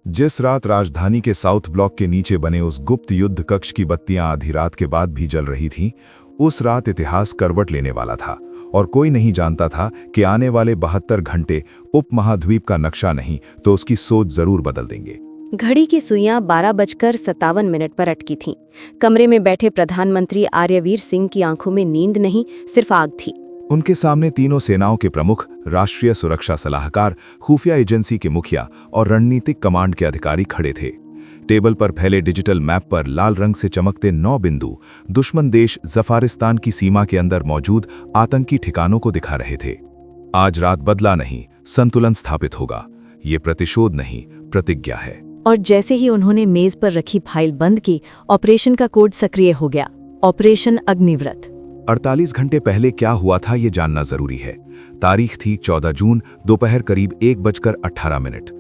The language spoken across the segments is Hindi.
जिस रात राजधानी के साउथ ब्लॉक के नीचे बने उस गुप्त युद्ध कक्ष की बत्तियां आधी रात के बाद भी जल रही थीं, उस रात इतिहास करवट लेने वाला था और कोई नहीं जानता था कि आने वाले 72 घंटे उपमहाद्वीप का नक्शा नहीं तो उसकी सोच जरूर बदल देंगे। घड़ी की सुइयां 12:57 पर अटकी थीं। कमरे में बैठे प्रधानमंत्री आर्यवीर सिंह की आंखों में नींद नहीं, सिर्फ आग थी। उनके सामने तीनों सेनाओं के प्रमुख, राष्ट्रीय सुरक्षा सलाहकार, खुफिया एजेंसी के मुखिया और रणनीतिक कमांड के अधिकारी खड़े थे। टेबल पर फैले डिजिटल मैप पर लाल रंग से चमकते 9 बिंदु दुश्मन देश जफारिस्तान की सीमा के अंदर मौजूद आतंकी ठिकानों को दिखा रहे थे। आज रात बदला नहीं, संतुलन स्थापित होगा। ये प्रतिशोध नहीं, प्रतिज्ञा है। और जैसे ही उन्होंने मेज पर रखी फाइल बंद की, ऑपरेशन का कोड सक्रिय हो गया। ऑपरेशन अग्निव्रत। 48 घंटे पहले क्या हुआ था ये जानना जरूरी है। तारीख थी 14 जून, दोपहर करीब 1:18।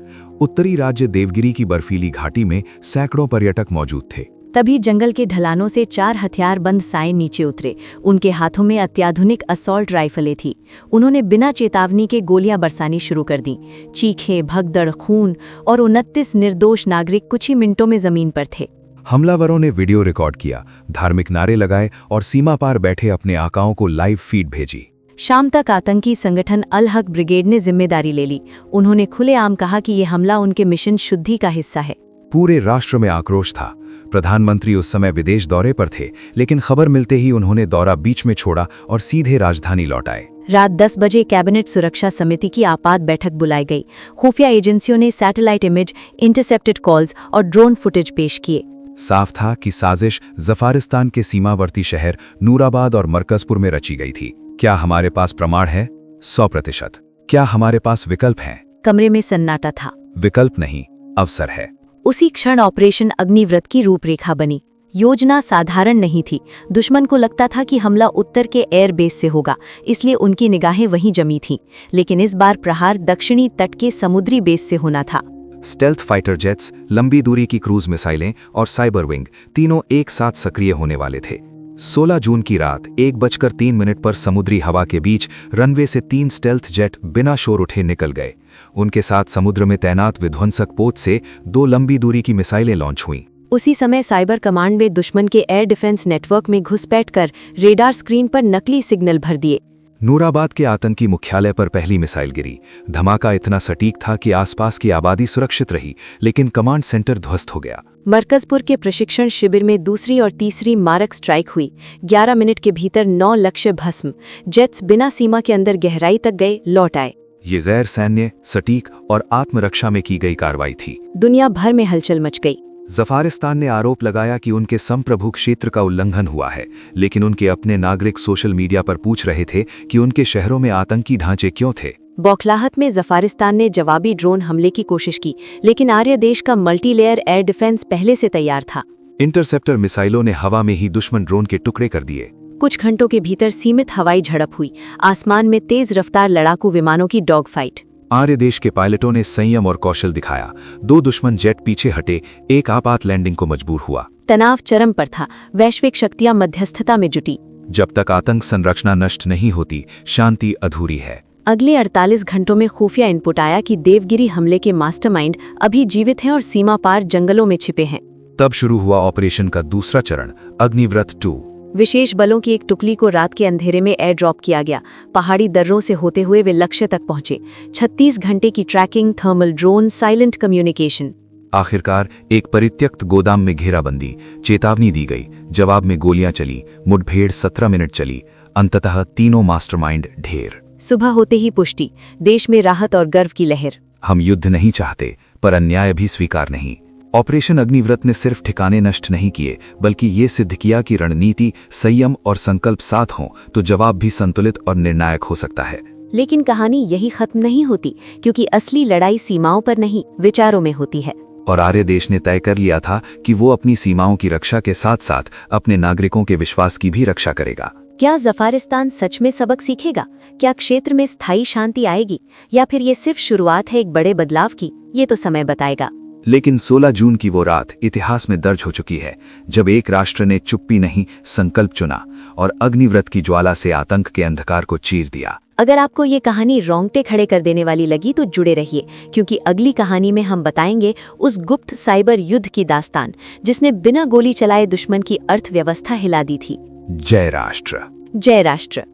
उत्तरी राज्य देवगिरी की बर्फीली घाटी में सैकड़ों पर्यटक मौजूद थे। तभी जंगल के ढलानों से 4 हथियारबंद साए नीचे उतरे। उनके हाथों में अत्याधुनिक असॉल्ट राइफलें थी। उन्होंने बिना चेतावनी के गोलियां बरसानी शुरू कर दी। चीखें, भगदड़, खून और 29 निर्दोष नागरिक कुछ ही मिनटों में जमीन पर थे। हमलावरों ने वीडियो रिकॉर्ड किया, धार्मिक नारे लगाए और सीमा पार बैठे अपने आकाओं को लाइव फीड भेजी। शाम तक आतंकी संगठन अल हक ब्रिगेड ने जिम्मेदारी ले ली। उन्होंने खुलेआम कहा कि ये हमला उनके मिशन शुद्धि का हिस्सा है। पूरे राष्ट्र में आक्रोश था। प्रधानमंत्री उस समय विदेश दौरे पर थे, लेकिन खबर मिलते ही उन्होंने दौरा बीच में छोड़ा और सीधे राजधानी लौट आए। रात 10 बजे कैबिनेट सुरक्षा समिति की आपात बैठक बुलाई गई। खुफिया एजेंसियों ने सैटेलाइट इमेज, इंटरसेप्टेड कॉल्स और ड्रोन फुटेज पेश किए। साफ था कि साजिश जफारिस्तान के सीमावर्ती शहर नूराबाद और मरकजपुर में रची गई थी। क्या हमारे पास प्रमाण है? 100%। क्या हमारे पास विकल्प हैं? कमरे में सन्नाटा था। विकल्प नहीं, अवसर है। उसी क्षण ऑपरेशन अग्निव्रत की रूपरेखा बनी। योजना साधारण नहीं थी। दुश्मन को लगता था कि हमला उत्तर के एयरबेस से होगा, इसलिए उनकी निगाहें वहीं जमी थीं। लेकिन इस बार प्रहार दक्षिणी तट के समुद्री बेस से होना था। स्टेल्थ फाइटर जेट्स, लंबी दूरी की क्रूज मिसाइलें और साइबर विंग तीनों एक साथ सक्रिय होने वाले थे। 16 जून की रात 1:03 पर समुद्री हवा के बीच रनवे से 3 स्टेल्थ जेट बिना शोर उठे निकल गए। उनके साथ समुद्र में तैनात विध्वंसक पोत से 2 लंबी दूरी की मिसाइलें लॉन्च हुईं। उसी समय साइबर कमांड में दुश्मन के एयर डिफेंस नेटवर्क में घुसपैठ कर रेडार स्क्रीन पर नकली सिग्नल भर दिए। नूराबाद के आतंकी मुख्यालय पर पहली मिसाइल गिरी। धमाका इतना सटीक था कि आसपास की आबादी सुरक्षित रही, लेकिन कमांड सेंटर ध्वस्त हो गया। मरकजपुर के प्रशिक्षण शिविर में दूसरी और तीसरी मारक स्ट्राइक हुई। 11 मिनट के भीतर 9 लक्ष्य भस्म। जेट्स बिना सीमा के अंदर गहराई तक गए, लौट आए। ये गैर सैन्य, सटीक और आत्मरक्षा में की गई कार्रवाई थी। दुनिया भर में हलचल मच गई। जफारिस्तान ने आरोप लगाया कि उनके संप्रभु क्षेत्र का उल्लंघन हुआ है, लेकिन उनके अपने नागरिक सोशल मीडिया पर पूछ रहे थे कि उनके शहरों में आतंकी ढांचे क्यों थे। बौखलाहट में जफारिस्तान ने जवाबी ड्रोन हमले की कोशिश की, लेकिन आर्य देश का मल्टीलेयर एयर डिफेंस पहले से तैयार था। इंटरसेप्टर मिसाइलों ने हवा में ही दुश्मन ड्रोन के टुकड़े कर दिए। कुछ घंटों के भीतर सीमित हवाई झड़प हुई। आसमान में तेज रफ्तार लड़ाकू विमानों की डॉग फाइट। आर्य देश के पायलटों ने संयम और कौशल दिखाया। 2 दुश्मन जेट पीछे हटे, एक आपात लैंडिंग को मजबूर हुआ। तनाव चरम पर था। वैश्विक शक्तियां मध्यस्थता में जुटी। जब तक आतंक संरचना नष्ट नहीं होती, शांति अधूरी है। अगले 48 घंटों में खुफिया इनपुट आया कि देवगिरी हमले के मास्टरमाइंड अभी जीवित हैं और सीमा पार जंगलों में छिपे हैं। तब शुरू हुआ ऑपरेशन का दूसरा चरण, अग्निव्रत 2। विशेष बलों की एक टुकड़ी को रात के अंधेरे में एयर ड्रॉप किया गया। पहाड़ी दर्रों से होते हुए वे लक्ष्य तक पहुंचे। 36 घंटे की tracking, thermal drone, silent communication. आखिरकार एक परित्यक्त गोदाम में घेराबंदी, चेतावनी दी गई, जवाब में गोलियां चली। मुठभेड़ 17 मिनट चली। अंततः तीनों मास्टरमाइंड ढेर। सुबह होते ही पुष्टि। देश में राहत और गर्व की लहर। हम युद्ध नहीं चाहते, पर अन्याय भी स्वीकार नहीं। ऑपरेशन अग्निव्रत ने सिर्फ ठिकाने नष्ट नहीं किए, बल्कि ये सिद्ध किया कि रणनीति, संयम और संकल्प साथ हों तो जवाब भी संतुलित और निर्णायक हो सकता है। लेकिन कहानी यही खत्म नहीं होती, क्योंकि असली लड़ाई सीमाओं पर नहीं, विचारों में होती है। और आर्य देश ने तय कर लिया था कि वो अपनी सीमाओं की रक्षा के साथ साथ अपने नागरिकों के विश्वास की भी रक्षा करेगा। क्या जफारिस्तान सच में सबक सीखेगा? क्या क्षेत्र में स्थायी शांति आएगी, या फिर ये सिर्फ शुरुआत है एक बड़े बदलाव की? ये तो समय बताएगा। लेकिन 16 जून की वो रात इतिहास में दर्ज हो चुकी है, जब एक राष्ट्र ने चुप्पी नहीं, संकल्प चुना और अग्निव्रत की ज्वाला से आतंक के अंधकार को चीर दिया। अगर आपको ये कहानी रोंगटे खड़े कर देने वाली लगी तो जुड़े रहिए, क्योंकि अगली कहानी में हम बताएंगे उस गुप्त साइबर युद्ध की दास्तान जिसने बिना गोली चलाए दुश्मन की अर्थव्यवस्था हिला दी थी। जय राष्ट्र। जय राष्ट्र।